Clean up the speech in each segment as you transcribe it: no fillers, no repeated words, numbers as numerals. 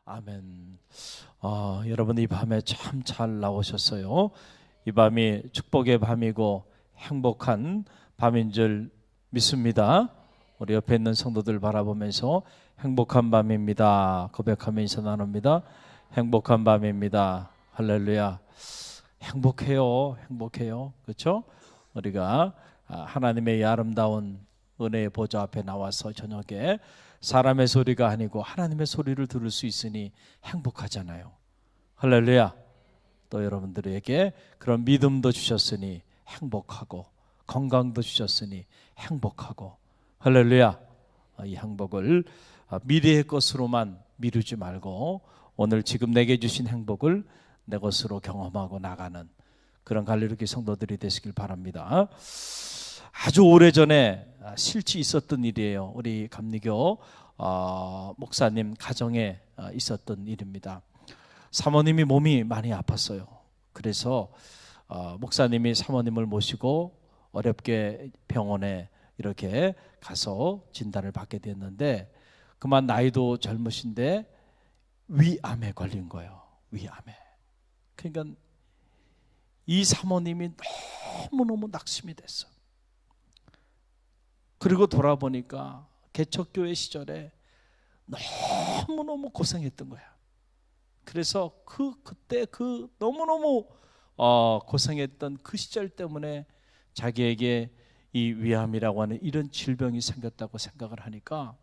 아멘. 여러분 이 밤에 참 잘 나오셨어요. 이 밤이 축복의 밤이고 행복한 밤인 줄 믿습니다. 우리 옆에 있는 성도들 바라보면서 행복한 밤입니다 고백하며 인사 나눕니다. 행복한 밤입니다. 할렐루야. 행복해요. 그렇죠? 우리가 하나님의 이 아름다운 은혜의 보좌 앞에 나와서 저녁에 사람의 소리가 아니고 하나님의 소리를 들을 수 있으니 행복하잖아요. 할렐루야. 또 여러분들에게 그런 믿음도 주셨으니 행복하고, 건강도 주셨으니 행복하고, 할렐루야. 이 행복을 미래의 것으로만 미루지 말고 오늘 지금 내게 주신 행복을 내 것으로 경험하고 나가는 그런 갈릴리 성도들이 되시길 바랍니다. 아주 오래전에 실제 있었던 일이에요. 우리 감리교 목사님 가정에 있었던 일입니다. 사모님이 몸이 많이 아팠어요. 그래서 목사님이 사모님을 모시고 어렵게 병원에 이렇게 가서 진단을 받게 됐는데 그만 나이도 젊으신데 위암에 걸린 거예요. 위암에. 그러니까 이 사모님이 너무너무 낙심이 됐어. 그리고 돌아보니까 개척교회 시절에 너무너무 고생했던 거야. 그래서 그때 너무너무 고생했던 그 시절 때문에 자기에게 이 위암이라고 하는 이런 질병이 생겼다고 생각을 하니까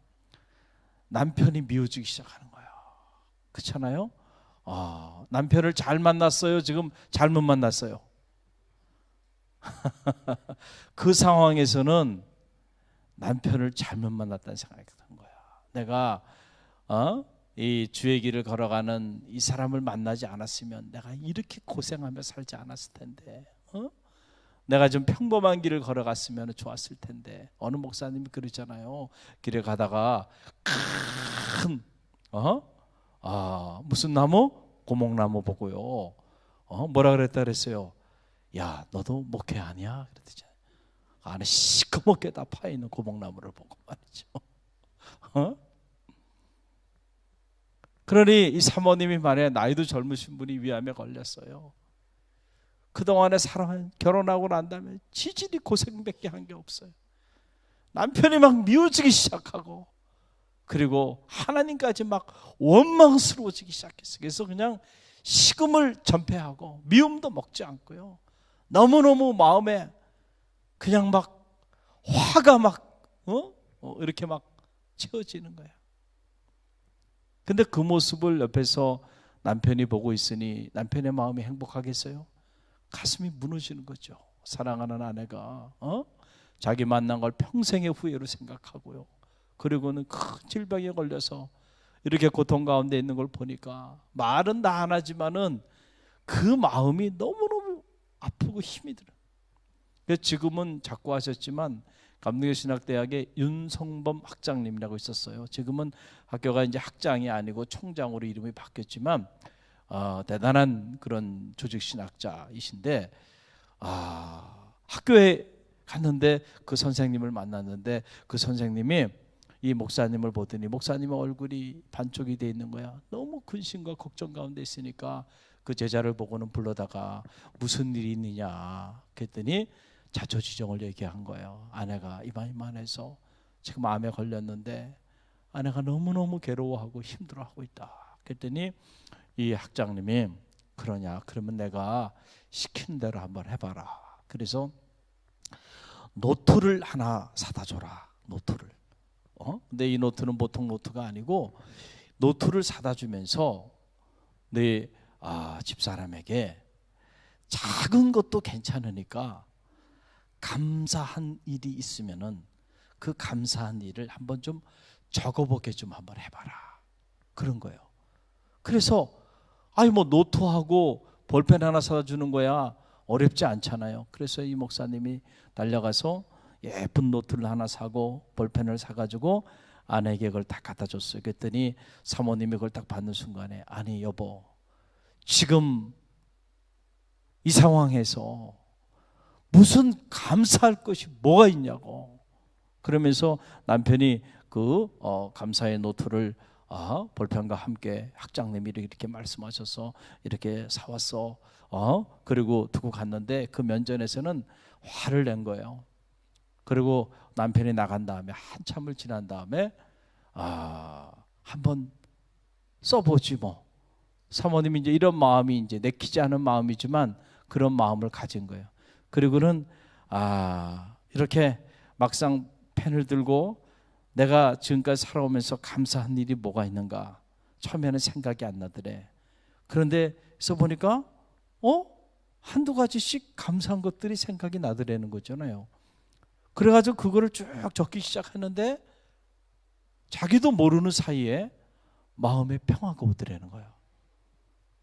남편이 미워지기 시작하는 거야. 그렇잖아요? 남편을 잘 만났어요? 지금 잘못 만났어요? 그 상황에서는 남편을 잘못 만났다는 생각이 든 거야. 내가 이 주의 길을 걸어가는 이 사람을 만나지 않았으면 내가 이렇게 고생하며 살지 않았을 텐데, 내가 좀 평범한 길을 걸어갔으면 좋았을 텐데. 어느 목사님이 그러잖아요. 길에 가다가 큰 무슨 나무? 고목나무 보고요. 뭐라 그랬어요? 야, 너도 목회 아니야? 그랬더니 안에 시커멓게 다 파있는 고목나무를 보고 말이죠. 그러니 이 사모님이 말이야, 나이도 젊으신 분이 위암에 걸렸어요. 그동안에 사람은 결혼하고 난 다음에 지질이 고생밖에 한 게 없어요. 남편이 막 미워지기 시작하고, 그리고 하나님까지 막 원망스러워지기 시작했어요. 그래서 그냥 식음을 전폐하고 미움도 먹지 않고요. 너무너무 마음에 그냥 막 화가 막 이렇게 막 채워지는 거예요. 근데 그 모습을 옆에서 남편이 보고 있으니 남편의 마음이 행복하겠어요? 가슴이 무너지는 거죠. 사랑하는 아내가 자기 만난 걸 평생의 후회로 생각하고요. 그리고는 큰 질병에 걸려서 이렇게 고통 가운데 있는 걸 보니까 말은 다 안 하지만은 그 마음이 너무너무 아프고 힘이 들어요. 그래서 지금은 자꾸 하셨지만 감리교신학대학에 윤성범 학장님이라고 있었어요. 지금은 학교가 이제 학장이 아니고 총장으로 이름이 바뀌었지만 대단한 그런 조직신학자이신데 학교에 갔는데 그 선생님을 만났는데 그 선생님이 이 목사님을 보더니 목사님의 얼굴이 반쪽이 돼 있는 거야. 너무 근심과 걱정 가운데 있으니까 그 제자를 보고는 불러다가 무슨 일이 있느냐 그랬더니 자초지종을 얘기한 거예요. 아내가 이만해서 지금 암에 걸렸는데 아내가 너무너무 괴로워하고 힘들어하고 있다. 그랬더니 이 학장님이 그러냐? 그러면 내가 시킨 대로 한번 해봐라. 그래서 노트를 하나 사다 줘라. 노트를. 근데 이 노트는 보통 노트가 아니고 노트를 사다 주면서 네 집사람에게 작은 것도 괜찮으니까 감사한 일이 있으면은 그 감사한 일을 한번 좀 적어보게 좀 한번 해봐라. 그런 거예요. 그래서 뭐 노트하고 볼펜 하나 사다 주는 거야 어렵지 않잖아요. 그래서 이 목사님이 달려가서 예쁜 노트를 하나 사고 볼펜을 사가지고 아내에게 그걸 딱 갖다 줬어요. 그랬더니 사모님이 그걸 딱 받는 순간에 아니 여보 지금 이 상황에서 무슨 감사할 것이 뭐가 있냐고. 그러면서 남편이 그 감사의 노트를 볼펜과 함께 학장님이 이렇게 말씀하셔서 이렇게 사왔어. 그리고 두고 갔는데 그 면전에서는 화를 낸 거예요. 그리고 남편이 나간 다음에 한참을 지난 다음에 한번 써보지 뭐. 사모님이 이제 이런 마음이 이제 내키지 않은 마음이지만 그런 마음을 가진 거예요. 그리고는 이렇게 막상 펜을 들고 내가 지금까지 살아오면서 감사한 일이 뭐가 있는가 처음에는 생각이 안 나더래. 그런데 써보니까 한두 가지씩 감사한 것들이 생각이 나더라는 거잖아요. 그래가지고 그거를 쭉 적기 시작했는데 자기도 모르는 사이에 마음에 평화가 오더라는 거예요.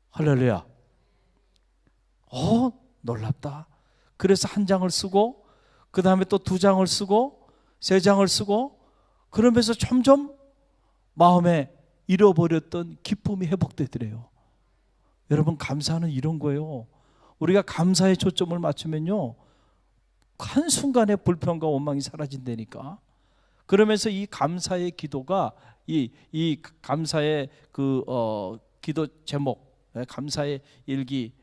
할렐루야. 놀랍다. 그래서 한 장을 쓰고 그 다음에 또 두 장을 쓰고 세 장을 쓰고 그러면서 점점 마음에 잃어버렸던 기쁨이 회복되더래요. 여러분, 감사는 이런 거예요. 우리가 감사에 초점을 맞추면요 한순간에 불평과 원망이 사라진다니까. 그러면서 이 감사의 기도가 이 감사의 기도 제목, 감사의 일기,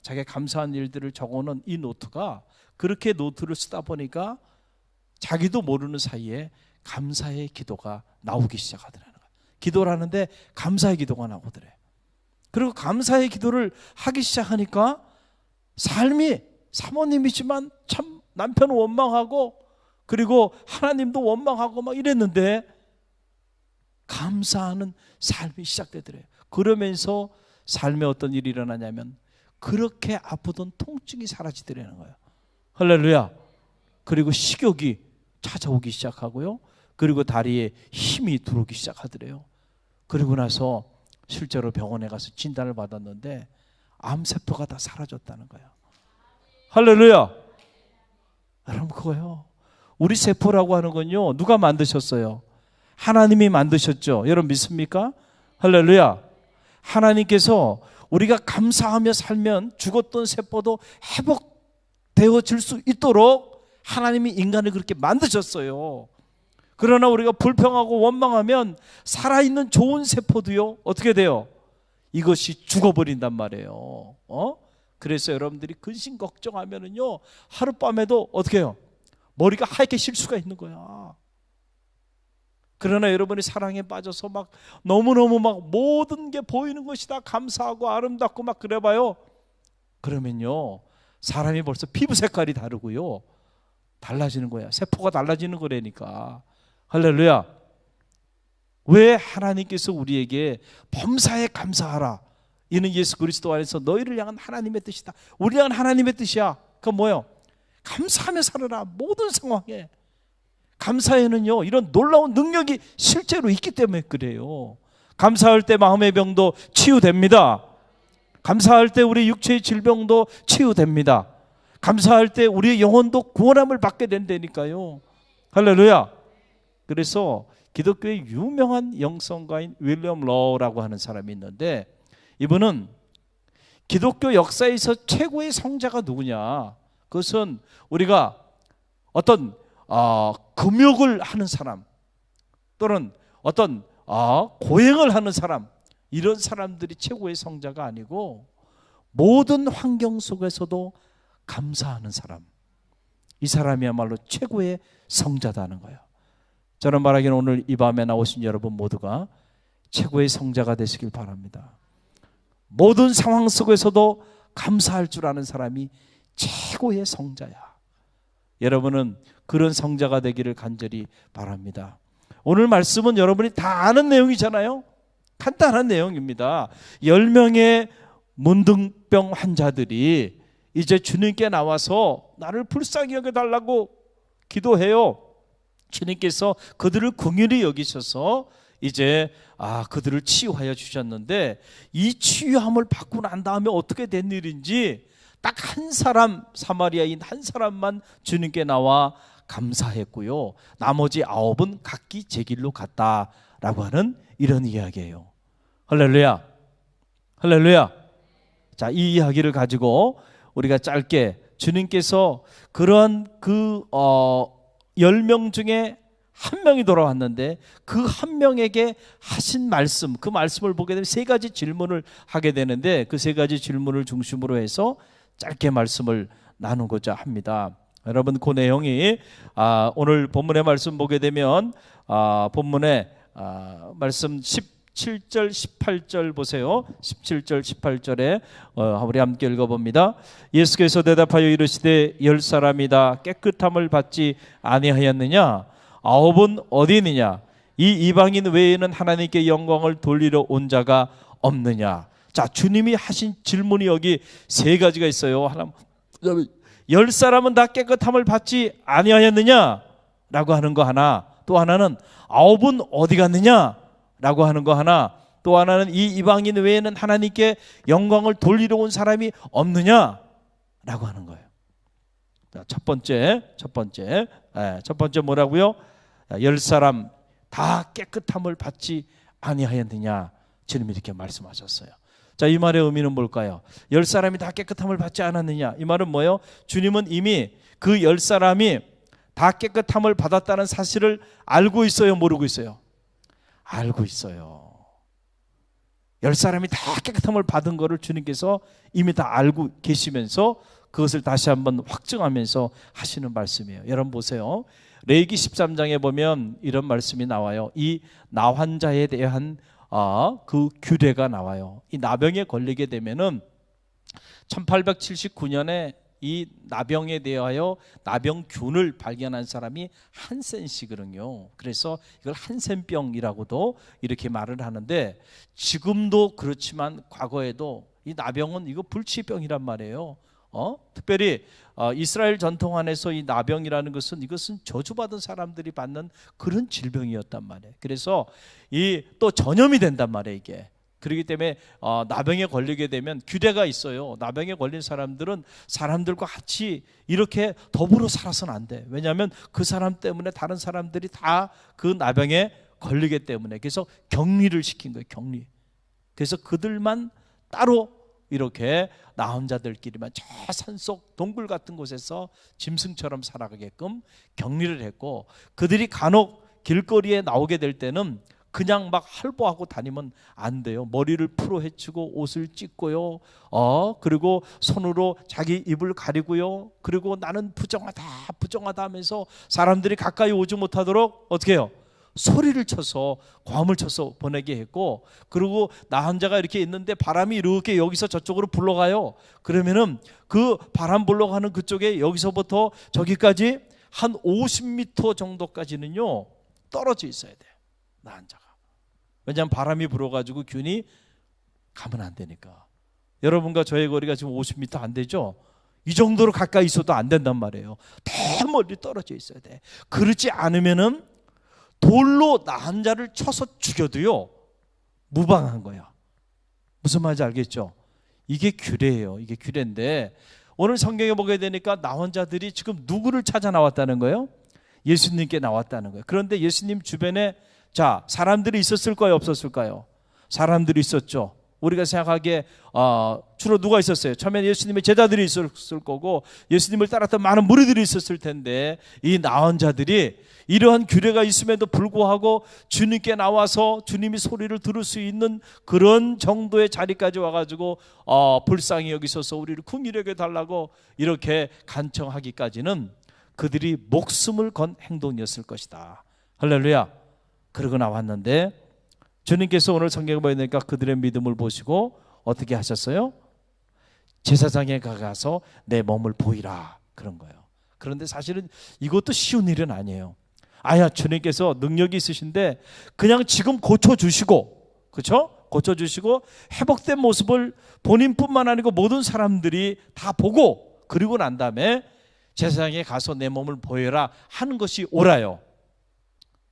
자기가 감사한 일들을 적어놓은 이 노트가 그렇게 노트를 쓰다 보니까 자기도 모르는 사이에 감사의 기도가 나오기 시작하더라는 거예요. 기도를 하는데 감사의 기도가 나오더래. 그리고 감사의 기도를 하기 시작하니까 삶이 사모님이지만 참 남편은 원망하고 그리고 하나님도 원망하고 막 이랬는데 감사하는 삶이 시작되더래요. 그러면서 삶에 어떤 일이 일어나냐면 그렇게 아프던 통증이 사라지더라는 거예요. 할렐루야. 그리고 식욕이 찾아오기 시작하고요. 그리고 다리에 힘이 들어오기 시작하더래요. 그리고 나서 실제로 병원에 가서 진단을 받았는데 암세포가 다 사라졌다는 거예요. 할렐루야. 여러분, 그거요. 우리 세포라고 하는 건요, 누가 만드셨어요? 하나님이 만드셨죠. 여러분 믿습니까? 할렐루야. 하나님께서 우리가 감사하며 살면 죽었던 세포도 회복되어질 수 있도록 하나님이 인간을 그렇게 만드셨어요. 그러나 우리가 불평하고 원망하면 살아있는 좋은 세포도요 어떻게 돼요? 이것이 죽어버린단 말이에요. 그래서 여러분들이 근심 걱정하면은요 하룻밤에도 어떻게 해요? 머리가 하얗게 실 수가 있는 거야. 그러나 여러분이 사랑에 빠져서 막 너무너무 막 모든 게 보이는 것이 다 감사하고 아름답고 막 그래봐요. 그러면요 사람이 벌써 피부 색깔이 다르고요 달라지는 거야. 세포가 달라지는 거라니까. 할렐루야. 왜 하나님께서 우리에게 범사에 감사하라, 이는 예수 그리스도 안에서 너희를 향한 하나님의 뜻이다. 우리 향한 하나님의 뜻이야. 그건 뭐예요? 감사하며 살아라. 모든 상황에. 감사에는요 이런 놀라운 능력이 실제로 있기 때문에 그래요. 감사할 때 마음의 병도 치유됩니다. 감사할 때 우리 육체의 질병도 치유됩니다. 감사할 때 우리의 영혼도 구원함을 받게 된다니까요. 할렐루야. 그래서 기독교의 유명한 영성가인 윌리엄 러라고 하는 사람이 있는데 이분은 기독교 역사에서 최고의 성자가 누구냐, 그것은 우리가 어떤 금욕을 하는 사람 또는 어떤 고행을 하는 사람, 이런 사람들이 최고의 성자가 아니고 모든 환경 속에서도 감사하는 사람, 이 사람이야말로 최고의 성자다는 거예요. 저는 말하기는 오늘 이 밤에 나오신 여러분 모두가 최고의 성자가 되시길 바랍니다. 모든 상황 속에서도 감사할 줄 아는 사람이 최고의 성자야. 여러분은 그런 성자가 되기를 간절히 바랍니다. 오늘 말씀은 여러분이 다 아는 내용이잖아요. 간단한 내용입니다. 10명의 문둥병 환자들이 이제 주님께 나와서 나를 불쌍히 여겨달라고 기도해요. 주님께서 그들을 긍휼히 여기셔서 이제 그들을 치유하여 주셨는데 이 치유함을 받고 난 다음에 어떻게 된 일인지 딱 한 사람, 사마리아인 한 사람만 주님께 나와 감사했고요. 나머지 9은 각기 제 길로 갔다라고 하는 이런 이야기예요. 할렐루야. 할렐루야. 자, 이 이야기를 가지고 우리가 짧게 주님께서 그런 10명 중에 한 명이 돌아왔는데 그 한 명에게 하신 말씀, 그 말씀을 보게 되면 세 가지 질문을 하게 되는데 그 세 가지 질문을 중심으로 해서 짧게 말씀을 나누고자 합니다. 여러분, 그 내용이 오늘 본문의 말씀 보게 되면 본문의 말씀 17절 18절 보세요. 17절 18절에 우리 함께 읽어봅니다. 예수께서 대답하여 이르시되 열 사람이 다 깨끗함을 받지 아니하였느냐? 아홉은 어디 있느냐? 이 이방인 외에는 하나님께 영광을 돌리러 온 자가 없느냐? 자, 주님이 하신 질문이 여기 세 가지가 있어요. 하나, 열 사람은 다 깨끗함을 받지 아니하였느냐? 라고 하는 거 하나, 또 하나는 아홉은 어디 갔느냐? 라고 하는 거 하나, 또 하나는 이 이방인 외에는 하나님께 영광을 돌리러 온 사람이 없느냐? 라고 하는 거예요. 자, 첫 번째 뭐라고요? 열 사람 다 깨끗함을 받지 아니하였느냐? 주님이 이렇게 말씀하셨어요. 자, 이 말의 의미는 뭘까요? 열 사람이 다 깨끗함을 받지 않았느냐? 이 말은 뭐예요? 주님은 이미 그 열 사람이 다 깨끗함을 받았다는 사실을 알고 있어요? 모르고 있어요? 알고 있어요. 열 사람이 다 깨끗함을 받은 것을 주님께서 이미 다 알고 계시면서 그것을 다시 한번 확증하면서 하시는 말씀이에요. 여러분 보세요. 레위기 13장에 보면 이런 말씀이 나와요. 이 나환자에 대한 그 규례가 나와요. 이 나병에 걸리게 되면은 1879년에 이 나병에 대하여 나병균을 발견한 사람이 한센시거든요. 그래서 이걸 한센병이라고도 이렇게 말을 하는데, 지금도 그렇지만 과거에도 이 나병은 이거 불치병이란 말이에요. 특별히 이스라엘 전통 안에서 이 나병이라는 것은 이것은 저주받은 사람들이 받는 그런 질병이었단 말이에요. 그래서 이 또 전염이 된단 말이에요, 이게. 그렇기 때문에 나병에 걸리게 되면 규례가 있어요. 나병에 걸린 사람들은 사람들과 같이 이렇게 더불어 살아서는 안 돼. 왜냐하면 그 사람 때문에 다른 사람들이 다 그 나병에 걸리기 때문에. 그래서 격리를 시킨 거예요, 격리. 그래서 그들만 따로 이렇게 나은 자들끼리만 저 산속 동굴 같은 곳에서 짐승처럼 살아가게끔 격리를 했고, 그들이 간혹 길거리에 나오게 될 때는 그냥 막 활보하고 다니면 안 돼요. 머리를 풀어 헤치고 옷을 찢고요. 그리고 손으로 자기 입을 가리고요. 그리고 나는 부정하다 하면서 사람들이 가까이 오지 못하도록 어떻게 해요? 소리를 쳐서, 고함을 쳐서 보내게 했고, 그리고 나 혼자가 이렇게 있는데 바람이 이렇게 여기서 저쪽으로 불러가요. 그러면은 그 바람 불러가는 그쪽에 여기서부터 저기까지 한 50m 정도까지는요 떨어져 있어야 돼요, 나 혼자가. 왜냐하면 바람이 불어가지고 균이 가면 안 되니까. 여러분과 저의 거리가 지금 50m 안 되죠? 이 정도로 가까이 있어도 안 된단 말이에요. 더 멀리 떨어져 있어야 돼. 그렇지 않으면은 돌로 나 한 자를 쳐서 죽여도요 무방한 거야. 무슨 말인지 알겠죠? 이게 규례예요. 이게 규례인데, 오늘 성경에 보게 되니까 나환자들이 지금 누구를 찾아 나왔다는 거예요? 예수님께 나왔다는 거예요. 그런데 예수님 주변에 자, 사람들이 있었을까요? 없었을까요? 사람들이 있었죠. 우리가 생각하기에 주로 누가 있었어요? 처음에 예수님의 제자들이 있었을 거고 예수님을 따랐던 많은 무리들이 있었을 텐데, 이 나은 자들이 이러한 규례가 있음에도 불구하고 주님께 나와서 주님이 소리를 들을 수 있는 그런 정도의 자리까지 와가지고 불쌍히 여기셔서 우리를 긍휼히 여겨 달라고 이렇게 간청하기까지는 그들이 목숨을 건 행동이었을 것이다. 할렐루야. 그러고 나왔는데, 주님께서 오늘 성경을 보니까 그들의 믿음을 보시고 어떻게 하셨어요? 제사장에 가서 내 몸을 보이라, 그런 거예요. 그런데 사실은 이것도 쉬운 일은 아니에요. 주님께서 능력이 있으신데 그냥 지금 고쳐주시고, 그렇죠? 고쳐주시고 회복된 모습을 본인뿐만 아니고 모든 사람들이 다 보고, 그리고 난 다음에 제사장에 가서 내 몸을 보여라 하는 것이 옳아요.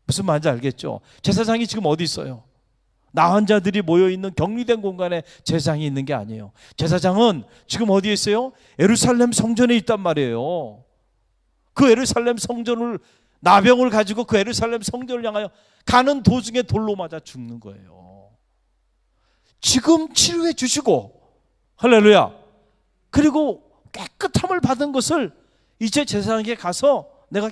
무슨 말인지 알겠죠? 제사장이 지금 어디 있어요? 나은 자들이 모여있는 격리된 공간에 제사장이 있는 게 아니에요. 제사장은 지금 어디에 있어요? 예루살렘 성전에 있단 말이에요. 그 예루살렘 성전을, 나병을 가지고 그 예루살렘 성전을 향하여 가는 도중에 돌로 맞아 죽는 거예요. 지금 치료해 주시고, 할렐루야. 그리고 깨끗함을 받은 것을 이제 제사장에게 가서 내가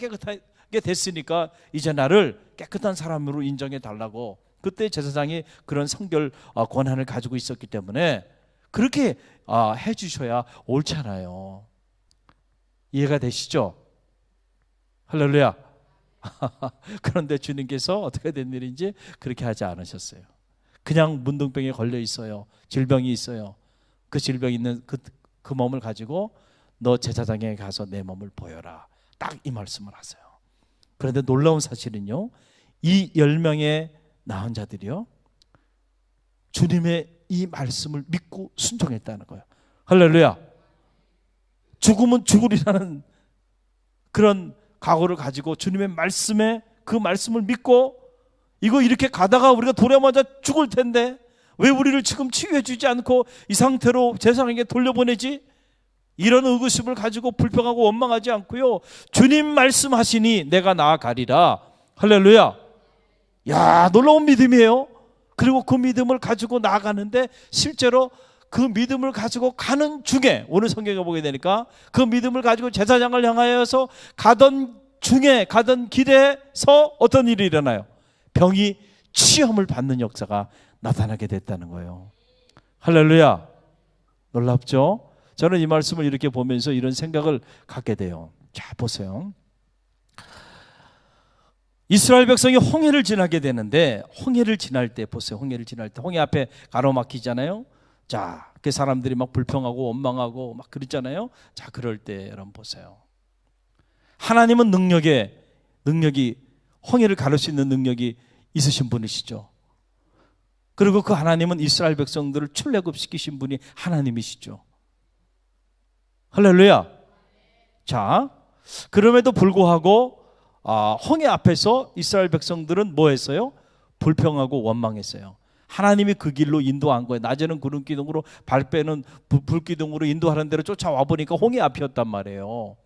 게 됐으니까 이제 나를 깨끗한 사람으로 인정해 달라고. 그때 제사장이 그런 성결 권한을 가지고 있었기 때문에 그렇게 해주셔야 옳잖아요. 이해가 되시죠? 할렐루야. 그런데 주님께서 어떻게 된 일인지 그렇게 하지 않으셨어요. 그냥 문둥병에 걸려 있어요. 질병이 있어요. 그 질병 있는 그 몸을 가지고 너 제사장에게 가서 내 몸을 보여라. 딱 이 말씀을 하세요. 그런데 놀라운 사실은요, 이 10명의 나은 자들이요, 주님의 이 말씀을 믿고 순종했다는 거예요. 할렐루야. 죽으면 죽으리라는 그런 각오를 가지고 주님의 말씀에 그 말씀을 믿고, 이거 이렇게 가다가 우리가 돌에 맞아 죽을 텐데 왜 우리를 지금 치유해 주지 않고 이 상태로 제사장에게 돌려보내지? 이런 의구심을 가지고 불평하고 원망하지 않고요, 주님 말씀하시니 내가 나아가리라. 할렐루야. 야, 놀라운 믿음이에요. 그리고 그 믿음을 가지고 나아가는데 실제로 그 믿음을 가지고 가는 중에, 오늘 성경에 보게 되니까 그 믿음을 가지고 제사장을 향하여서 가던 중에, 가던 길에서 어떤 일이 일어나요? 병이 치험을 받는 역사가 나타나게 됐다는 거예요. 할렐루야. 놀랍죠? 저는 이 말씀을 이렇게 보면서 이런 생각을 갖게 돼요. 자, 보세요. 이스라엘 백성이 홍해를 지나게 되는데, 홍해를 지날 때 보세요. 홍해를 지날 때 홍해 앞에 가로막히잖아요. 자, 그 사람들이 막 불평하고 원망하고 막 그랬잖아요. 자, 그럴 때 여러분 보세요. 하나님은 능력이 홍해를 가를 수 있는 능력이 있으신 분이시죠. 그리고 그 하나님은 이스라엘 백성들을 출애굽시키신 분이 하나님이시죠. 할렐루야. 자, 그럼에도 불구하고 홍해 앞에서 이스라엘 백성들은 뭐 했어요? 불평하고 원망했어요. 하나님이 그 길로 인도한 거예요. 낮에는 구름 기둥으로, 발빼는 불 기둥으로 인도하는 대로 쫓아와 보니까 홍해 앞이었단 말이에요.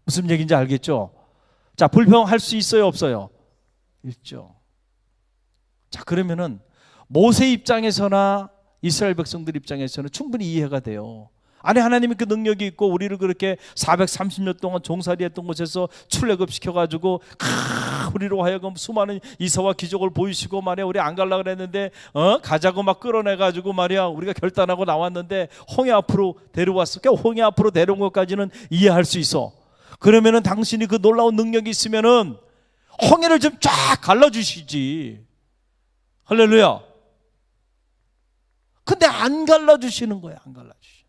무슨 얘기인지 알겠죠? 자, 불평할 수 있어요, 없어요? 있죠. 자, 그러면은 모세 입장에서나 이스라엘 백성들 입장에서는 충분히 이해가 돼요. 아니, 하나님이 그 능력이 있고 우리를 그렇게 430년 동안 종살이했던 곳에서 출애굽시켜가지고 우리로 하여금 수많은 이사와 기적을 보이시고 말이야, 우리 안 가려고 그랬는데 가자고 막 끌어내가지고 말이야, 우리가 결단하고 나왔는데 홍해 앞으로 데려왔어. 홍해 앞으로 데려온 것까지는 이해할 수 있어. 그러면은 당신이 그 놀라운 능력이 있으면은 홍해를 좀 쫙 갈라주시지. 할렐루야. 근데 안 갈라주시는 거야. 안 갈라주시.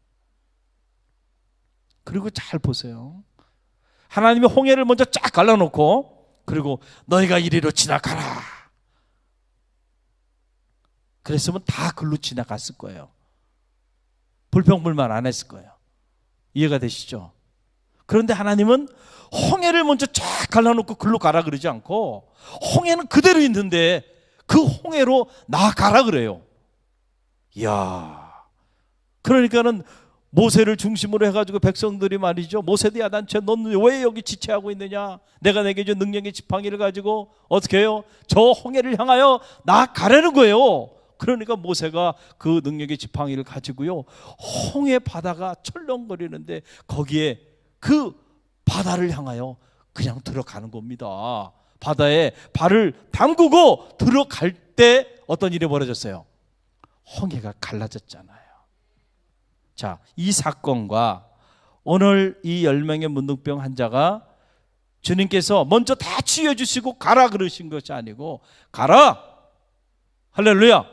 그리고 잘 보세요. 하나님이 홍해를 먼저 쫙 갈라놓고, 그리고 너희가 이리로 지나가라. 그랬으면 다 글로 지나갔을 거예요. 불평불만 안 했을 거예요. 이해가 되시죠? 그런데 하나님은 홍해를 먼저 쫙 갈라놓고 글로 가라 그러지 않고, 홍해는 그대로 있는데 그 홍해로 나가라 그래요. 이야. 그러니까는 모세를 중심으로 해가지고 백성들이 말이죠, 모세도 야단쳐, 넌 왜 여기 지체하고 있느냐? 내가 내게 준 능력의 지팡이를 가지고 어떻게 해요? 저 홍해를 향하여 나가라는 거예요. 그러니까 모세가 그 능력의 지팡이를 가지고요, 홍해 바다가 철렁거리는데 거기에 그 바다를 향하여 그냥 들어가는 겁니다. 바다에 발을 담그고 들어갈 때 어떤 일이 벌어졌어요? 홍해가 갈라졌잖아요. 자, 이 사건과 오늘 이 10명의 문둥병 환자가 주님께서 먼저 다 치유해 주시고 가라 그러신 것이 아니고, 가라. 할렐루야.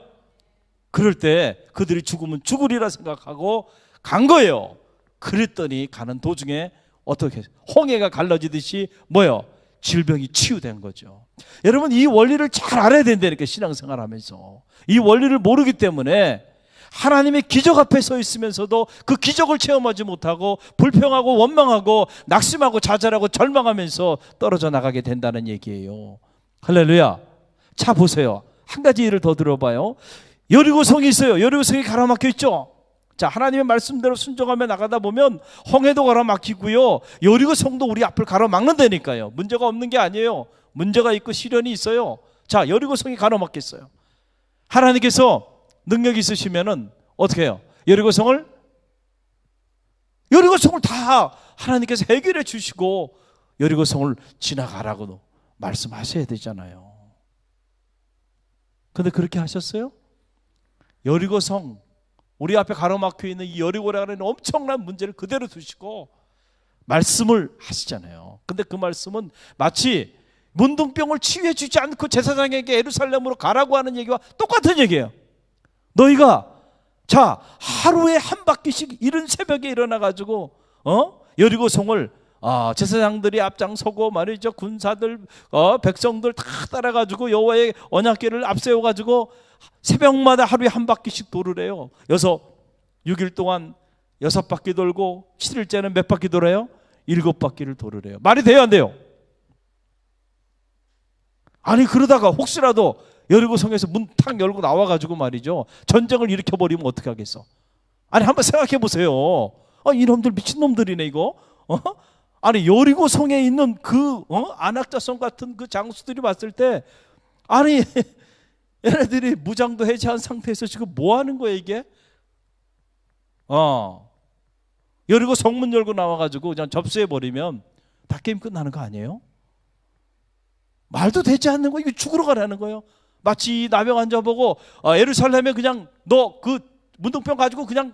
그럴 때 그들이 죽으면 죽으리라 생각하고 간 거예요. 그랬더니 가는 도중에 어떻게 홍해가 갈라지듯이 뭐요? 질병이 치유된 거죠. 여러분, 이 원리를 잘 알아야 된다니까. 신앙생활 하면서 이 원리를 모르기 때문에 하나님의 기적 앞에 서 있으면서도 그 기적을 체험하지 못하고 불평하고 원망하고 낙심하고 좌절하고 절망하면서 떨어져 나가게 된다는 얘기예요. 할렐루야. 자, 보세요. 한 가지 예를 더 들어봐요. 여리고성이 있어요. 여리고성이 가로막혀 있죠. 자, 하나님의 말씀대로 순종하며 나가다 보면 홍해도 가로막히고요, 여리고성도 우리 앞을 가로막는다니까요. 문제가 없는 게 아니에요. 문제가 있고 시련이 있어요. 자, 여리고성이 가로막혔어요. 하나님께서 능력이 있으시면은 어떻게 해요? 여리고성을 다 하나님께서 해결해 주시고 여리고성을 지나가라고 말씀하셔야 되잖아요. 근데 그렇게 하셨어요? 여리고성, 우리 앞에 가로막혀 있는 이 여리고라는 엄청난 문제를 그대로 두시고 말씀을 하시잖아요. 근데 그 말씀은 마치 문둥병을 치유해 주지 않고 제사장에게 예루살렘으로 가라고 하는 얘기와 똑같은 얘기예요. 너희가 자 하루에 한 바퀴씩 이른 새벽에 일어나가지고 여리고성을 제사장들이 앞장서고 말이죠, 군사들 백성들 다 따라가지고 여호와의 언약궤를 앞세워가지고 새벽마다 하루에 한 바퀴씩 도르래요. 6일 동안 6바퀴 돌고 7일째는 몇 바퀴 돌아요? 7바퀴를 도르래요. 말이 돼요, 안 돼요? 아니 그러다가 혹시라도 여리고성에서 문 탁 열고 나와가지고 말이죠, 전쟁을 일으켜버리면 어떻게 하겠어? 아니 한번 생각해 보세요. 이놈들 미친놈들이네 이거. 아니 여리고성에 있는 그 안악자성 같은 그 장수들이 봤을 때 아니 얘네들이 무장도 해제한 상태에서 지금 뭐 하는 거야 이게? 여리고 성문 열고 나와가지고 그냥 접수해버리면 다 게임 끝나는 거 아니에요? 말도 되지 않는 거, 이거 죽으러 가라는 거예요. 마치 나병 환자 보고 예루살렘에 그냥 너 그 문둥병 가지고 그냥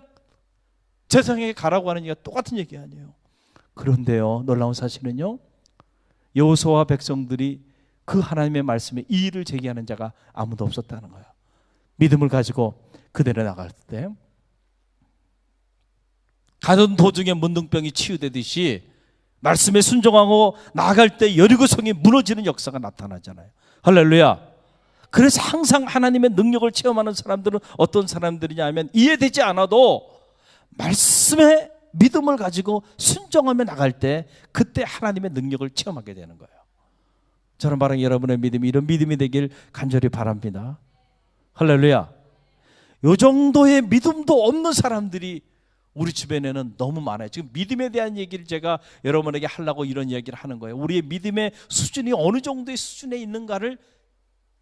세상에 가라고 하는 얘기가 똑같은 얘기 아니에요. 그런데요, 놀라운 사실은요, 여호수아와 백성들이 그 하나님의 말씀에 이의를 제기하는 자가 아무도 없었다는 거예요. 믿음을 가지고 그대로 나갈 때 가던 도중에 문둥병이 치유되듯이 말씀에 순종하고 나아갈 때 여리고성이 무너지는 역사가 나타나잖아요. 할렐루야. 그래서 항상 하나님의 능력을 체험하는 사람들은 어떤 사람들이냐 하면 이해되지 않아도 말씀에 믿음을 가지고 순종하며 나갈 때 그때 하나님의 능력을 체험하게 되는 거예요. 저는 바로 여러분의 믿음이 이런 믿음이 되길 간절히 바랍니다. 할렐루야. 이 정도의 믿음도 없는 사람들이 우리 주변에는 너무 많아요. 지금 믿음에 대한 얘기를 제가 여러분에게 하려고 이런 이야기를 하는 거예요. 우리의 믿음의 수준이 어느 정도의 수준에 있는가를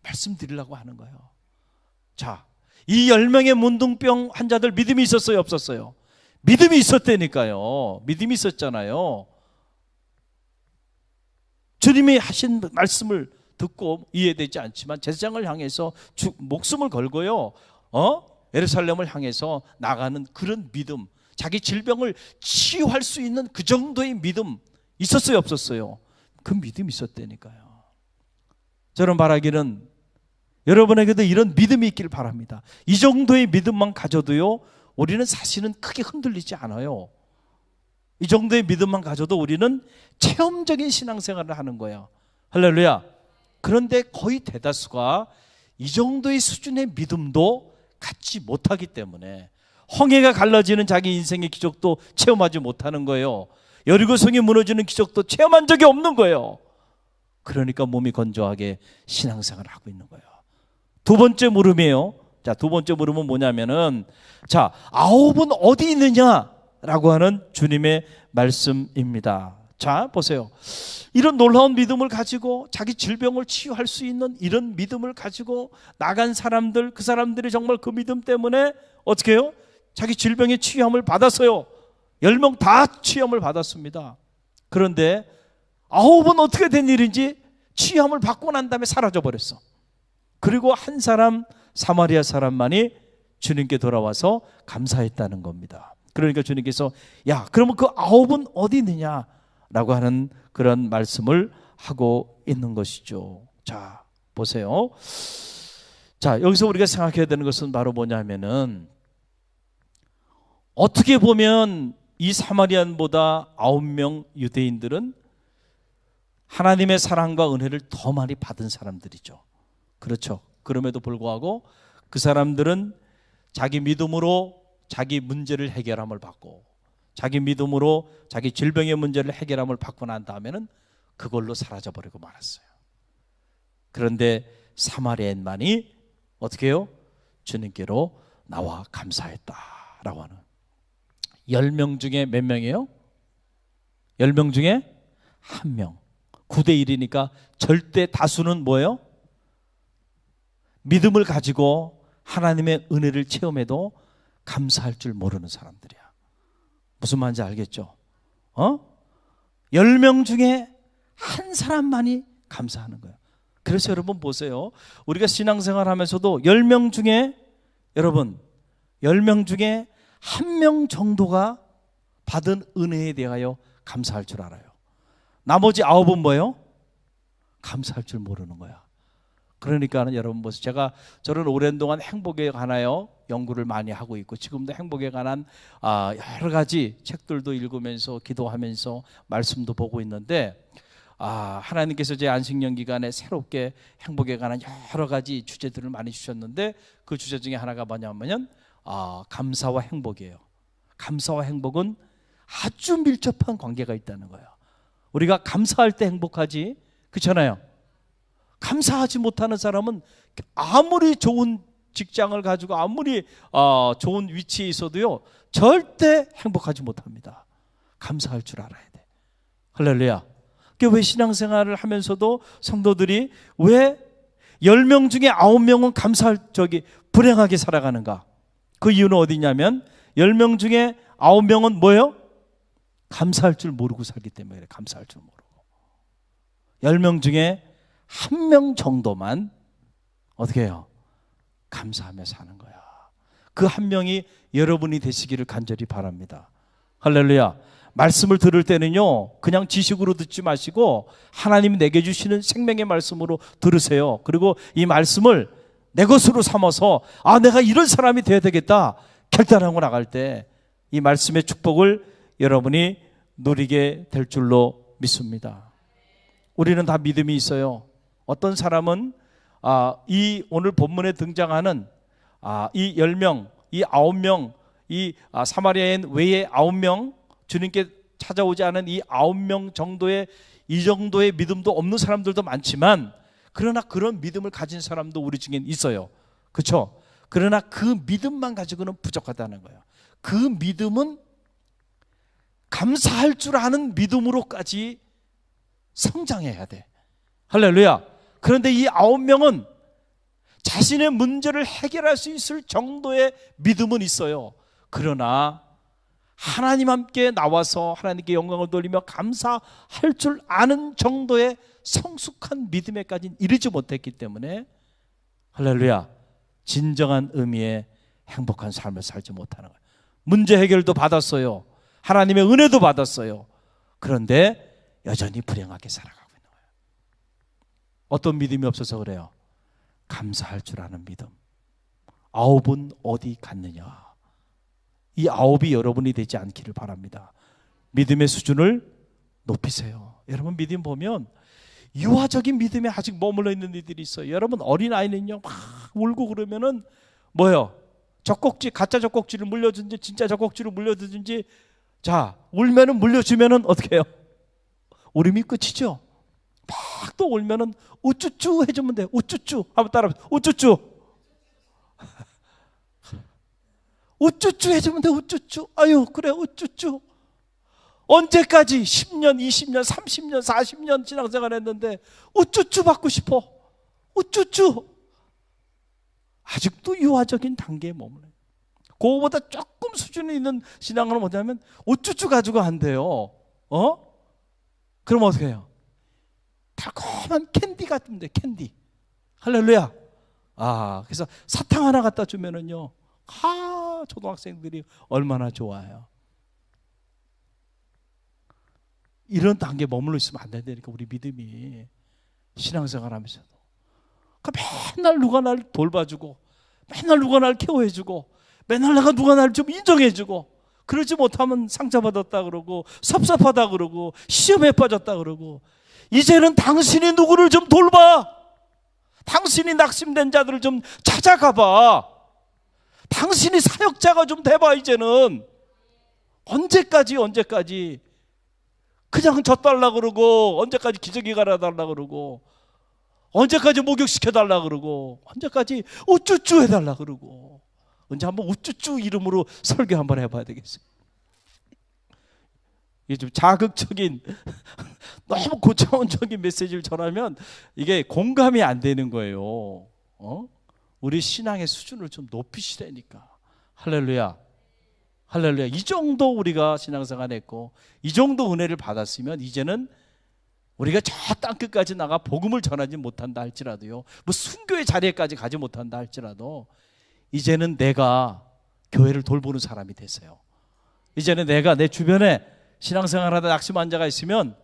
말씀드리려고 하는 거예요. 자, 이 10명의 문둥병 환자들 믿음이 있었어요, 없었어요? 믿음이 있었다니까요. 믿음이 있었잖아요. 주님이 하신 말씀을 듣고 이해되지 않지만 제사장을 향해서 목숨을 걸고요, 예루살렘을 향해서 나가는 그런 믿음, 자기 질병을 치유할 수 있는 그 정도의 믿음 있었어요, 없었어요? 그 믿음이 있었다니까요. 저는 바라기는 여러분에게도 이런 믿음이 있길 바랍니다. 이 정도의 믿음만 가져도요, 우리는 사실은 크게 흔들리지 않아요. 이 정도의 믿음만 가져도 우리는 체험적인 신앙생활을 하는 거예요. 할렐루야. 그런데 거의 대다수가 이 정도의 수준의 믿음도 갖지 못하기 때문에 홍해가 갈라지는 자기 인생의 기적도 체험하지 못하는 거예요. 여리고성이 무너지는 기적도 체험한 적이 없는 거예요. 그러니까 몸이 건조하게 신앙생활을 하고 있는 거예요. 두 번째 물음이에요. 자, 두 번째 물음은 뭐냐면은, 자, 9은 어디 있느냐라고 하는 주님의 말씀입니다. 자, 보세요. 이런 놀라운 믿음을 가지고 자기 질병을 치유할 수 있는 이런 믿음을 가지고 나간 사람들, 그 사람들이 정말 그 믿음 때문에 어떻게 해요? 자기 질병의 치유함을 받았어요. 10명 다 치유함을 받았습니다. 그런데 9은 어떻게 된 일인지 치유함을 받고 난 다음에 사라져 버렸어. 그리고 한 사람, 사마리아 사람만이 주님께 돌아와서 감사했다는 겁니다. 그러니까 주님께서 야, 그러면 그 9은 어디 있느냐라고 하는 그런 말씀을 하고 있는 것이죠. 자, 보세요. 자, 여기서 우리가 생각해야 되는 것은 바로 뭐냐면은, 어떻게 보면 이 사마리안보다 9명 유대인들은 하나님의 사랑과 은혜를 더 많이 받은 사람들이죠. 그렇죠. 그럼에도 불구하고 그 사람들은 자기 믿음으로 자기 문제를 해결함을 받고, 자기 믿음으로 자기 질병의 문제를 해결함을 받고 난 다음에는 그걸로 사라져버리고 말았어요. 그런데 사마리아인만이 어떻게 해요? 주님께로 나와 감사했다라고 하는. 10명 중에 몇 명이에요? 10명 중에 1명. 9대 1이니까 절대 다수는 뭐예요? 믿음을 가지고 하나님의 은혜를 체험해도 감사할 줄 모르는 사람들이야. 무슨 말인지 알겠죠? 10명 중에 한 사람만이 감사하는 거예요. 그래서 여러분 보세요. 우리가 신앙생활 하면서도 10명 중에 여러분 10명 중에 1명 정도가 받은 은혜에 대하여 감사할 줄 알아요. 나머지 9은 뭐예요? 감사할 줄 모르는 거야. 그러니까 여러분 보세요. 저는 오랜 동안 행복에 관하여 연구를 많이 하고 있고 지금도 행복에 관한 여러 가지 책들도 읽으면서 기도하면서 말씀도 보고 있는데 하나님께서 제 안식년 기간에 새롭게 행복에 관한 여러 가지 주제들을 많이 주셨는데 그 주제 중에 하나가 뭐냐면 감사와 행복이에요. 감사와 행복은 아주 밀접한 관계가 있다는 거예요. 우리가 감사할 때 행복하지, 그렇잖아요. 감사하지 못하는 사람은 아무리 좋은 직장을 가지고 아무리 좋은 위치에 있어도요 절대 행복하지 못합니다. 감사할 줄 알아야 돼. 할렐루야. 왜 신앙생활을 하면서도 성도들이 왜 10명 중에 9명은 불행하게 살아가는가? 그 이유는 어디냐면 10명 중에 9명은 뭐예요? 감사할 줄 모르고 살기 때문에 그래. 감사할 줄 모르고. 10명 중에 1명 정도만 어떻게 해요? 감사하며 사는 거야. 그 한 명이 여러분이 되시기를 간절히 바랍니다. 할렐루야. 말씀을 들을 때는요 그냥 지식으로 듣지 마시고 하나님이 내게 주시는 생명의 말씀으로 들으세요. 그리고 이 말씀을 내 것으로 삼아서 내가 이런 사람이 되어야 되겠다 결단하고 나갈 때 이 말씀의 축복을 여러분이 누리게 될 줄로 믿습니다. 우리는 다 믿음이 있어요. 어떤 사람은 이 오늘 본문에 등장하는 이 10명, 이 9명, 이 사마리아인 외에 9명, 주님께 찾아오지 않은 이 9명 정도의 이 정도의 믿음도 없는 사람들도 많지만 그러나 그런 믿음을 가진 사람도 우리 중에 있어요. 그렇죠? 그러나 그 믿음만 가지고는 부족하다는 거예요. 그 믿음은 감사할 줄 아는 믿음으로까지 성장해야 돼. 할렐루야. 그런데 이 9명은 자신의 문제를 해결할 수 있을 정도의 믿음은 있어요. 그러나 하나님 함께 나와서 하나님께 영광을 돌리며 감사할 줄 아는 정도의 성숙한 믿음에까지는 이르지 못했기 때문에 할렐루야, 진정한 의미의 행복한 삶을 살지 못하는 거예요. 문제 해결도 받았어요. 하나님의 은혜도 받았어요. 그런데 여전히 불행하게 살아가고 있는 거예요. 어떤 믿음이 없어서 그래요? 감사할 줄 아는 믿음. 9은 어디 갔느냐? 이 9이 여러분이 되지 않기를 바랍니다. 믿음의 수준을 높이세요. 여러분 믿음 보면 유아적인 믿음에 아직 머물러 있는 이들이 있어요. 여러분 어린아이는요 막 울고 그러면은 뭐예요? 젖꼭지, 가짜 젖꼭지를 물려주든지 진짜 젖꼭지를 물려주든지 자 울면은 물려주면은 어떻게 해요? 울음이 끝이죠. 막 또 울면은 우쭈쭈 해주면 돼요. 우쭈쭈 한번 따라해보세요. 우쭈쭈. 우쭈쭈 해주면 돼. 우쭈쭈. 아유 그래 우쭈쭈. 언제까지 10년 20년 30년 40년 신앙생활 했는데 우쭈쭈 받고 싶어. 우쭈쭈. 아직도 유아적인 단계에 머물러요. 그거보다 조금 수준이 있는 신앙은 뭐냐면 우쭈쭈 가지고 안 돼요. 그럼 어떻게 해요? 달콤한 캔디 같으면 돼. 캔디. 할렐루야. 그래서 사탕 하나 갖다 주면은요 초등학생들이 얼마나 좋아요. 이런 단계에 머물러 있으면 안 된다니까. 우리 믿음이 신앙생활 하면서도 맨날 누가 날 돌봐주고 맨날 누가 날 케어해주고 맨날 내가 누가 날 좀 인정해주고 그러지 못하면 상처받았다 그러고 섭섭하다 그러고 시험에 빠졌다 그러고 이제는 당신이 누구를 좀 돌봐. 당신이 낙심된 자들을 좀 찾아가봐. 당신이 사역자가 좀 돼봐. 이제는 언제까지 그냥 젖달라 그러고 언제까지 기저귀 갈아달라 그러고 언제까지 목욕시켜달라 그러고 언제까지 우쭈쭈 해달라 그러고 언제 한번 우쭈쭈 이름으로 설교 한번 해봐야 되겠어요. 이게 좀 자극적인 너무 고차원적인 메시지를 전하면 이게 공감이 안 되는 거예요. 우리 신앙의 수준을 좀 높이시라니까. 할렐루야. 할렐루야. 이 정도 우리가 신앙생활 했고 이 정도 은혜를 받았으면 이제는 우리가 저 땅끝까지 나가 복음을 전하지 못한다 할지라도요, 뭐 순교의 자리에까지 가지 못한다 할지라도 이제는 내가 교회를 돌보는 사람이 됐어요. 이제는 내가 내 주변에 신앙생활하다 낙심한 자가 있으면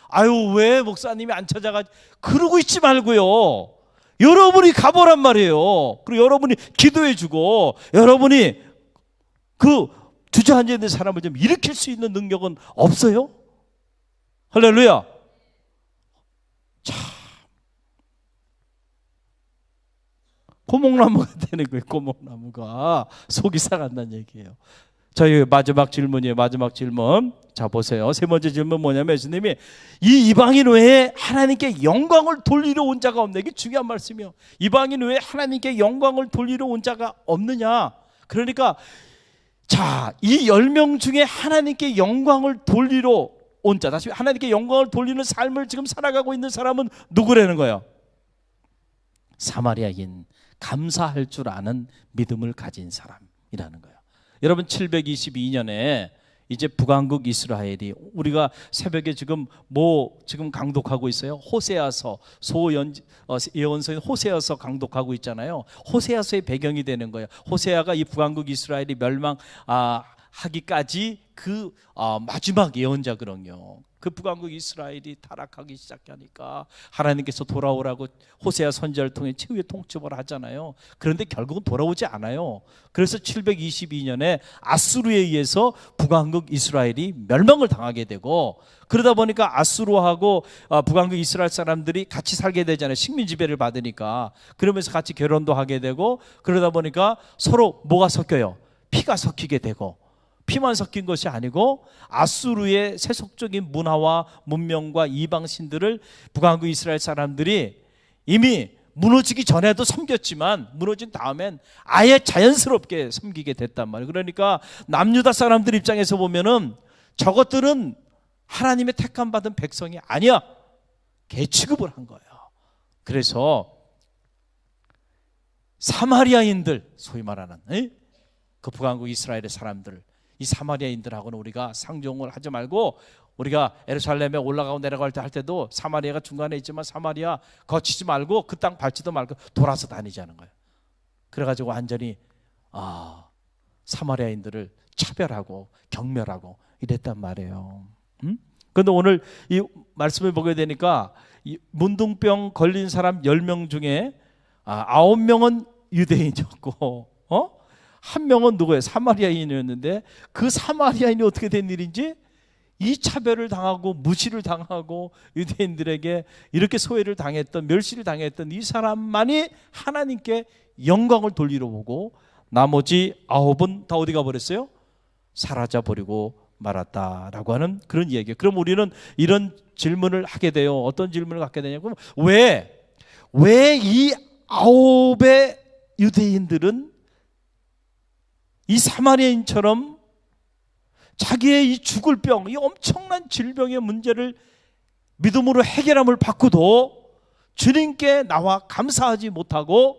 아유 왜 목사님이 안 찾아가, 그러고 있지 말고요, 여러분이 가보란 말이에요. 그리고 여러분이 기도해 주고 여러분이 그 주저앉아 있는 사람을 좀 일으킬 수 있는 능력은 없어요? 할렐루야. 참 고목나무가 되는 거예요. 고목나무가 속이 상한다는 얘기예요. 저희 마지막 질문이에요. 마지막 질문. 자 보세요. 세 번째 질문 뭐냐면 예수님이 이 이방인 외에 하나님께 영광을 돌리러 온 자가 없네. 이게 중요한 말씀이요. 이방인 외에 하나님께 영광을 돌리러 온 자가 없느냐. 그러니까 자, 이 10명 중에 하나님께 영광을 돌리러 온 자, 다시 하나님께 영광을 돌리는 삶을 지금 살아가고 있는 사람은 누구라는 거예요? 사마리아인, 감사할 줄 아는 믿음을 가진 사람이라는 거예요. 여러분 722년에 이제 북왕국 이스라엘이, 우리가 새벽에 지금 지금 강독하고 있어요. 호세아서, 예언서인 호세아서 강독하고 있잖아요. 호세아서의 배경이 되는 거예요. 호세아가 이 북왕국 이스라엘이 멸망하기까지 그 마지막 예언자거든요. 그 북왕국 이스라엘이 타락하기 시작하니까 하나님께서 돌아오라고 호세아 선지자를 통해 최후의 통첩을 하잖아요. 그런데 결국은 돌아오지 않아요. 그래서 722년에 아수르에 의해서 북왕국 이스라엘이 멸망을 당하게 되고, 그러다 보니까 아수르하고 북왕국 이스라엘 사람들이 같이 살게 되잖아요. 식민 지배를 받으니까. 그러면서 같이 결혼도 하게 되고, 그러다 보니까 서로 뭐가 섞여요? 피가 섞이게 되고, 피만 섞인 것이 아니고 아수르의 세속적인 문화와 문명과 이방신들을 북왕국 이스라엘 사람들이 이미 무너지기 전에도 섬겼지만 무너진 다음엔 아예 자연스럽게 섬기게 됐단 말이에요. 그러니까 남유다 사람들 입장에서 보면은 저것들은 하나님의 택함 받은 백성이 아니야, 개 취급을 한 거예요. 그래서 사마리아인들, 소위 말하는 그 북왕국 이스라엘의 사람들, 이 사마리아인들하고는 우리가 상종을 하지 말고, 우리가 예루살렘에 올라가고 내려갈 때 할 때도 사마리아가 중간에 있지만 사마리아 거치지 말고 그 땅 밟지도 말고 돌아서 다니자는 거예요. 그래가지고 완전히 사마리아인들을 차별하고 경멸하고 이랬단 말이에요. 그런데 오늘 이 말씀을 보게 되니까 이 문둥병 걸린 사람 10명 중에 9명은 유대인이었고 한 명은 누구예요? 사마리아인이었는데, 그 사마리아인이 어떻게 된 일인지 이 차별을 당하고 무시를 당하고 유대인들에게 이렇게 소외를 당했던, 멸시를 당했던 이 사람만이 하나님께 영광을 돌리러 오고, 나머지 9은 다 어디 가버렸어요? 사라져 버리고 말았다라고 하는 그런 이야기예요. 그럼 우리는 이런 질문을 하게 돼요. 어떤 질문을 갖게 되냐면, 왜 이 9의 유대인들은 이 사마리아인처럼 자기의 이 죽을 병, 이 엄청난 질병의 문제를 믿음으로 해결함을 받고도 주님께 나와 감사하지 못하고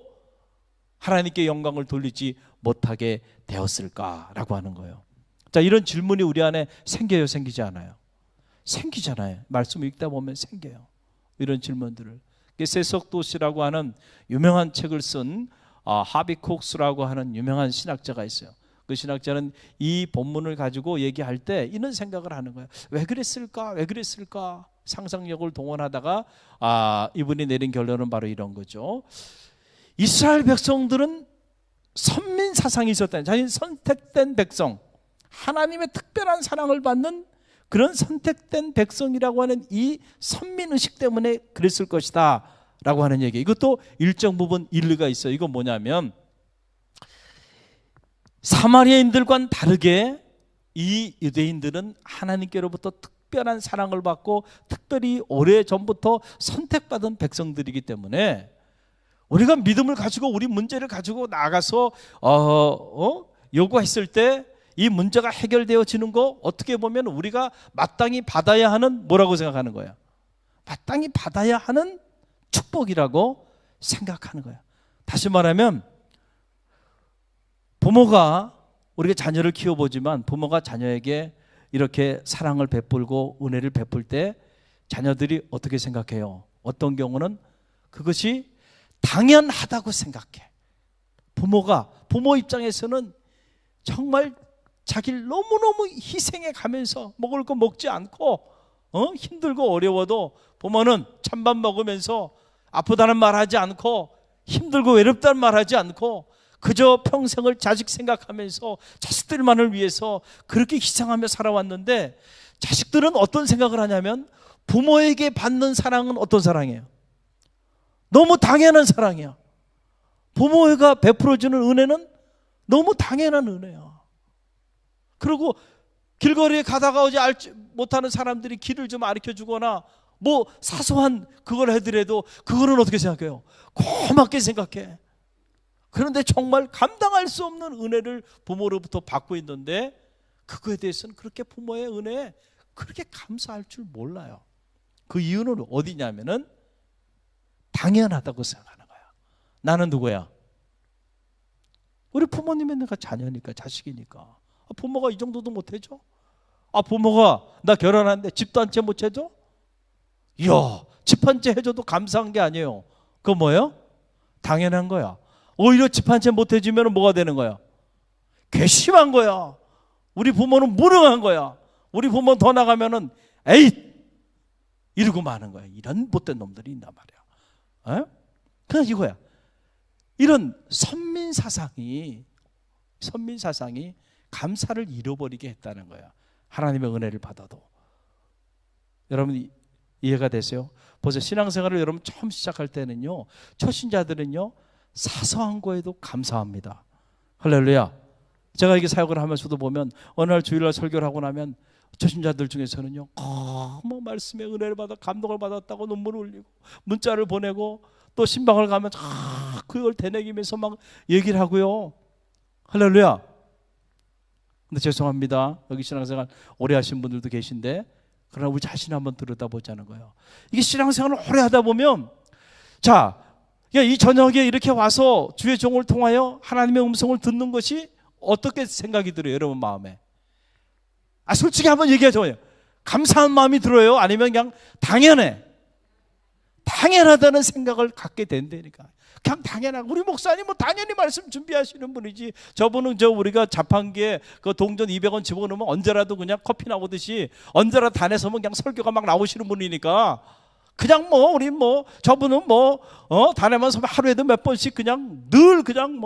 하나님께 영광을 돌리지 못하게 되었을까라고 하는 거예요. 자, 이런 질문이 우리 안에 생겨요, 생기지 않아요? 생기잖아요. 말씀을 읽다 보면 생겨요, 이런 질문들을. 세석도시라고 하는 유명한 책을 쓴 하비콕스라고 하는 유명한 신학자가 있어요. 그 신학자는 이 본문을 가지고 얘기할 때 이런 생각을 하는 거예요. 왜 그랬을까? 왜 그랬을까? 상상력을 동원하다가 이분이 내린 결론은 바로 이런 거죠. 이스라엘 백성들은 선민 사상이 있었다는, 자신 선택된 백성, 하나님의 특별한 사랑을 받는 그런 선택된 백성이라고 하는 이 선민의식 때문에 그랬을 것이다 라고 하는 얘기. 이것도 일정 부분 일리가 있어요. 이건 뭐냐면, 사마리아인들과는 다르게 이 유대인들은 하나님께로부터 특별한 사랑을 받고 특별히 오래전부터 선택받은 백성들이기 때문에 우리가 믿음을 가지고 우리 문제를 가지고 나가서 요구했을 때 이 문제가 해결되어지는 거, 어떻게 보면 우리가 마땅히 받아야 하는, 뭐라고 생각하는 거야? 마땅히 받아야 하는 축복이라고 생각하는 거야. 다시 말하면, 부모가, 우리가 자녀를 키워보지만 부모가 자녀에게 이렇게 사랑을 베풀고 은혜를 베풀 때 자녀들이 어떻게 생각해요? 어떤 경우는 그것이 당연하다고 생각해. 부모 입장에서는 정말 자기를 너무너무 희생해 가면서 먹을 거 먹지 않고 힘들고 어려워도 부모는 찬밥 먹으면서 아프다는 말 하지 않고 힘들고 외롭다는 말 하지 않고 그저 평생을 자식 생각하면서 자식들만을 위해서 그렇게 희생하며 살아왔는데, 자식들은 어떤 생각을 하냐면 부모에게 받는 사랑은 어떤 사랑이에요? 너무 당연한 사랑이야. 부모가 베풀어주는 은혜는 너무 당연한 은혜야. 그리고 길거리에 가다가 어제 알지 못하는 사람들이 길을 좀 가르쳐주거나 뭐 사소한 그걸 해더라도 그거는 어떻게 생각해요? 고맙게 생각해. 그런데 정말 감당할 수 없는 은혜를 부모로부터 받고 있는데, 그거에 대해서는 그렇게 부모의 은혜에 그렇게 감사할 줄 몰라요. 그 이유는 어디냐면은 당연하다고 생각하는 거야. 나는 누구야? 우리 부모님의 내가 자녀니까, 자식이니까. 부모가 이 정도도 못 해줘? 부모가 나 결혼하는데 집도 한 채 못 해줘? 이야, 집 한 채 해줘도 감사한 게 아니에요. 그거 뭐예요? 당연한 거야. 오히려 집 한 채 못 해주면 뭐가 되는 거야? 괘씸한 거야. 우리 부모는 무능한 거야. 우리 부모 더 나가면은 에잇 이러고 마는 거야. 이런 못된 놈들이 있단 말이야. 그냥 이거야. 이런 선민사상이 감사를 잃어버리게 했다는 거야. 하나님의 은혜를 받아도. 여러분 이해가 되세요? 보세요. 신앙생활을 여러분 처음 시작할 때는요, 초신자들은요 사소한 거에도 감사합니다. 할렐루야. 제가 이게 사역을 하면서도 보면 어느 날 주일날 설교를 하고 나면 초신자들 중에서는요, 뭐 말씀의 은혜를 받아 감동을 받았다고 눈물을 흘리고 문자를 보내고 또 신방을 가면 그걸 되새기면서 막 얘기를 하고요. 할렐루야. 근데 죄송합니다. 여기 신앙생활 오래 하신 분들도 계신데, 그러나 우리 자신 한번 들여다보자는 거예요. 이게 신앙생활을 오래 하다 보면, 자, 이 저녁에 이렇게 와서 주의 종을 통하여 하나님의 음성을 듣는 것이 어떻게 생각이 들어요, 여러분 마음에? 솔직히 한번 얘기하죠. 감사한 마음이 들어요? 아니면 그냥 당연하다는 생각을 갖게 된다니까. 그냥 당연하고, 우리 목사님은 당연히 말씀 준비하시는 분이지. 저분은 우리가 자판기에 그 동전 200원 집어넣으면 언제라도 그냥 커피 나오듯이 언제라도 단에 서면 그냥 설교가 막 나오시는 분이니까 그냥 우리 저분은 단에만 서면 하루에도 몇 번씩 그냥 늘 그냥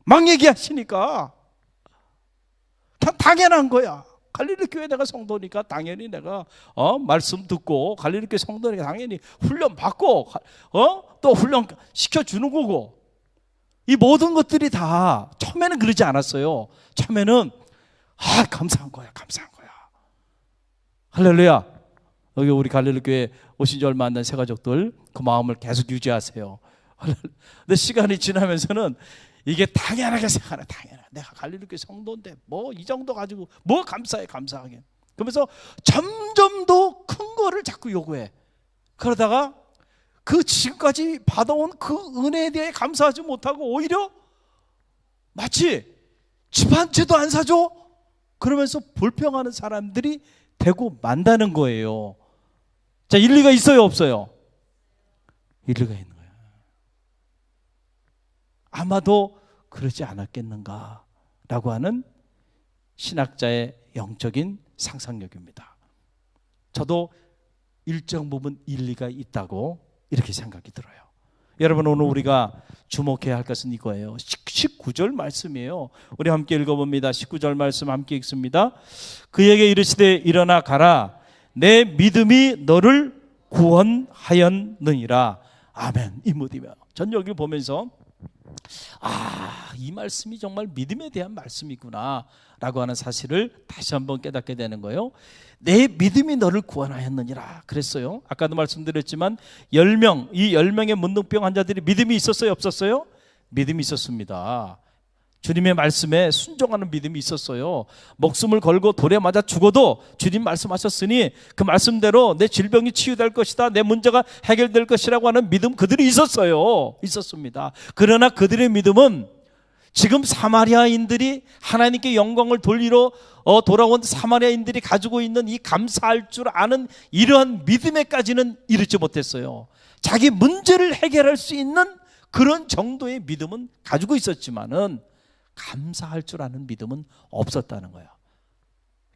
막 얘기하시니까 그냥 당연한 거야. 갈릴리 교회 내가 성도니까 당연히 내가 말씀 듣고, 갈릴리 교회 성도니까 당연히 훈련 받고 또 훈련 시켜주는 거고, 이 모든 것들이 다 처음에는 그러지 않았어요. 처음에는 감사한 거야. 할렐루야. 여기 우리 갈릴리 교회 오신 지 얼마 안 된 새가족들 그 마음을 계속 유지하세요. 근데 시간이 지나면서는 이게 당연하게 생각하네. 내가 갈릴리 교회 성도인데 이 정도 가지고 감사하게. 그러면서 점점 더 큰 거를 자꾸 요구해. 그러다가 그 지금까지 받아온 그 은혜에 대해 감사하지 못하고 오히려 마치 집 한 채도 안 사줘? 그러면서 불평하는 사람들이 되고 만다는 거예요. 자, 일리가 있어요, 없어요? 일리가 있는 거예요. 아마도 그러지 않았겠는가라고 하는 신학자의 영적인 상상력입니다. 저도 일정 부분 일리가 있다고 이렇게 생각이 들어요. 여러분, 오늘 우리가 주목해야 할 것은 이거예요. 19절 말씀이에요. 우리 함께 읽어봅니다. 19절 말씀 함께 읽습니다. 그에게 이르시되 일어나 가라. 내 믿음이 너를 구원하였느니라. 아멘. 이 무디며. 전 여기 보면서 이 말씀이 정말 믿음에 대한 말씀이구나 라고 하는 사실을 다시 한번 깨닫게 되는 거예요. 내 믿음이 너를 구원하였느니라 그랬어요. 아까도 말씀드렸지만 10명, 이 10명의 문둥병 환자들이 믿음이 있었어요, 없었어요? 믿음이 있었습니다. 주님의 말씀에 순종하는 믿음이 있었어요. 목숨을 걸고 돌에 맞아 죽어도 주님 말씀하셨으니 그 말씀대로 내 질병이 치유될 것이다, 내 문제가 해결될 것이라고 하는 믿음 그들이 있었습니다. 그러나 그들의 믿음은 지금 사마리아인들이 하나님께 영광을 돌리러 돌아온 사마리아인들이 가지고 있는 이 감사할 줄 아는 이러한 믿음에까지는 이르지 못했어요. 자기 문제를 해결할 수 있는 그런 정도의 믿음은 가지고 있었지만은 감사할 줄 아는 믿음은 없었다는 거예요.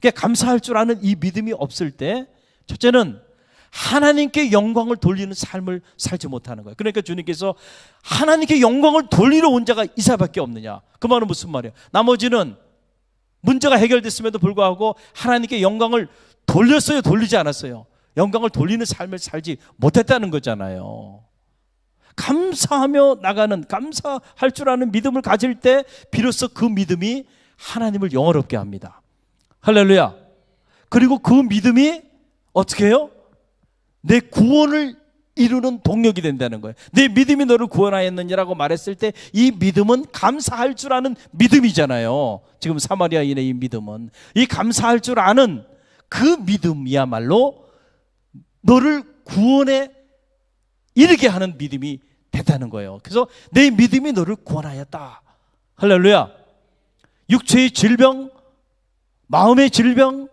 그러니까 감사할 줄 아는 이 믿음이 없을 때 첫째는 하나님께 영광을 돌리는 삶을 살지 못하는 거예요. 그러니까 주님께서 하나님께 영광을 돌리러 온 자가 이사밖에 없느냐. 그 말은 무슨 말이에요? 나머지는 문제가 해결됐음에도 불구하고 하나님께 영광을 돌렸어요? 돌리지 않았어요? 영광을 돌리는 삶을 살지 못했다는 거잖아요. 감사하며 나가는, 감사할 줄 아는 믿음을 가질 때 비로소 그 믿음이 하나님을 영화롭게 합니다. 할렐루야. 그리고 그 믿음이 어떻게 해요? 내 구원을 이루는 동력이 된다는 거예요. 내 믿음이 너를 구원하였느냐라고 말했을 때 이 믿음은 감사할 줄 아는 믿음이잖아요. 지금 사마리아인의 이 믿음은, 이 감사할 줄 아는 그 믿음이야말로 너를 구원에 이르게 하는 믿음이 됐다는 거예요. 그래서 내 믿음이 너를 구원하였다. 할렐루야. 육체의 질병, 마음의 질병,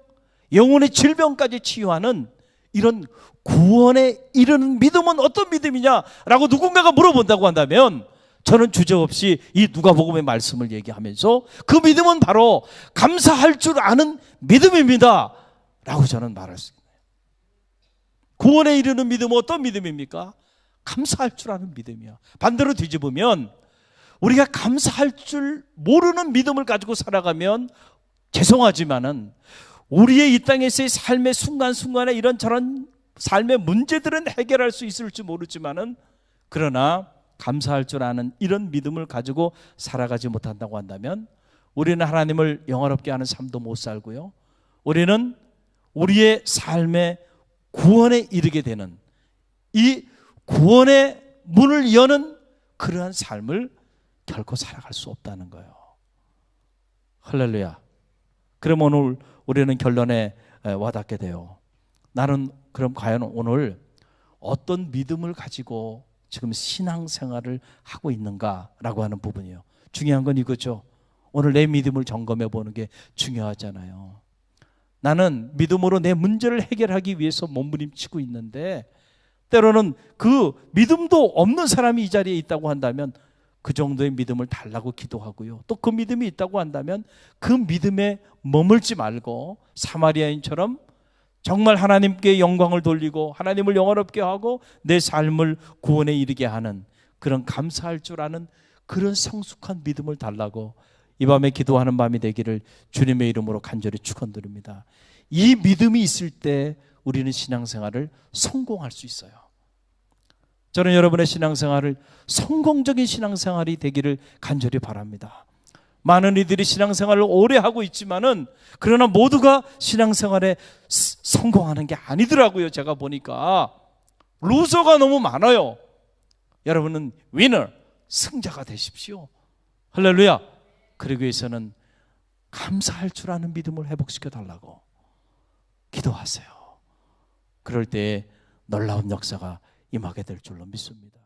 영혼의 질병까지 치유하는 이런 구원에 이르는 믿음은 어떤 믿음이냐라고 누군가가 물어본다고 한다면 저는 주저없이 이 누가복음의 말씀을 얘기하면서 그 믿음은 바로 감사할 줄 아는 믿음입니다 라고 저는 말할 수 있어요. 구원에 이르는 믿음은 어떤 믿음입니까? 감사할 줄 아는 믿음이야. 반대로 뒤집으면 우리가 감사할 줄 모르는 믿음을 가지고 살아가면 죄송하지만은 우리의 이 땅에서의 삶의 순간순간에 이런저런 삶의 문제들은 해결할 수 있을지 모르지만은 그러나 감사할 줄 아는 이런 믿음을 가지고 살아가지 못한다고 한다면 우리는 하나님을 영화롭게 하는 삶도 못 살고요. 우리는 우리의 삶의 구원에 이르게 되는 이 구원의 문을 여는 그러한 삶을 결코 살아갈 수 없다는 거예요. 할렐루야. 그럼 오늘 우리는 결론에 와닿게 돼요. 나는 그럼 과연 오늘 어떤 믿음을 가지고 지금 신앙생활을 하고 있는가라고 하는 부분이에요. 중요한 건 이거죠. 오늘 내 믿음을 점검해 보는 게 중요하잖아요. 나는 믿음으로 내 문제를 해결하기 위해서 몸부림치고 있는데 때로는 그 믿음도 없는 사람이 이 자리에 있다고 한다면 그 정도의 믿음을 달라고 기도하고요. 또 그 믿음이 있다고 한다면 그 믿음에 머물지 말고 사마리아인처럼 정말 하나님께 영광을 돌리고 하나님을 영화롭게 하고 내 삶을 구원에 이르게 하는 그런 감사할 줄 아는 그런 성숙한 믿음을 달라고 이 밤에 기도하는 밤이 되기를 주님의 이름으로 간절히 축원드립니다. 이 믿음이 있을 때 우리는 신앙생활을 성공할 수 있어요. 저는 여러분의 신앙생활을 성공적인 신앙생활이 되기를 간절히 바랍니다. 많은 이들이 신앙생활을 오래 하고 있지만은 그러나 모두가 신앙생활에 성공하는 게 아니더라고요. 제가 보니까 루저가 너무 많아요. 여러분은 위너, 승자가 되십시오. 할렐루야. 그러기 위해서는 감사할 줄 아는 믿음을 회복시켜 달라고 기도하세요. 그럴 때 놀라운 역사가 임하게 될 줄로 믿습니다.